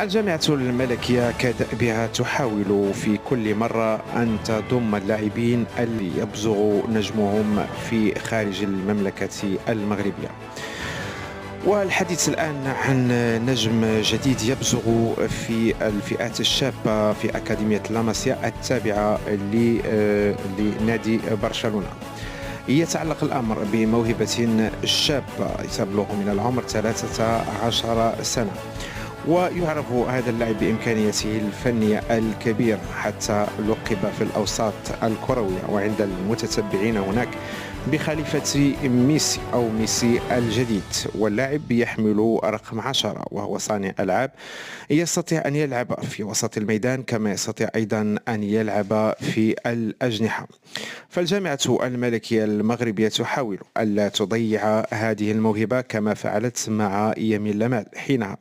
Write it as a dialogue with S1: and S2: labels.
S1: الجامعة الملكية كدأبها تحاول في كل مرة أن تضم اللاعبين اللي يبزغ نجمهم في خارج المملكة المغربية. والحديث الآن عن نجم جديد يبزغ في الفئات الشابة في أكاديمية لاماسيا التابعة لنادي برشلونة. يتعلق الأمر بموهبة شابة تبلغ من العمر 13 سنة، ويعرف هذا اللاعب بإمكانياته الفنية الكبيرة حتى لقب في الأوساط الكروية وعند المتتبعين هناك بخليفة ميسي أو ميسي الجديد. واللاعب يحمل رقم 10 وهو صانع ألعاب، يستطيع أن يلعب في وسط الميدان كما يستطيع أيضا أن يلعب في الأجنحة. فالجامعة الملكية المغربية تحاول ألا تضيع هذه الموهبة كما فعلت مع يمين لمال حينها،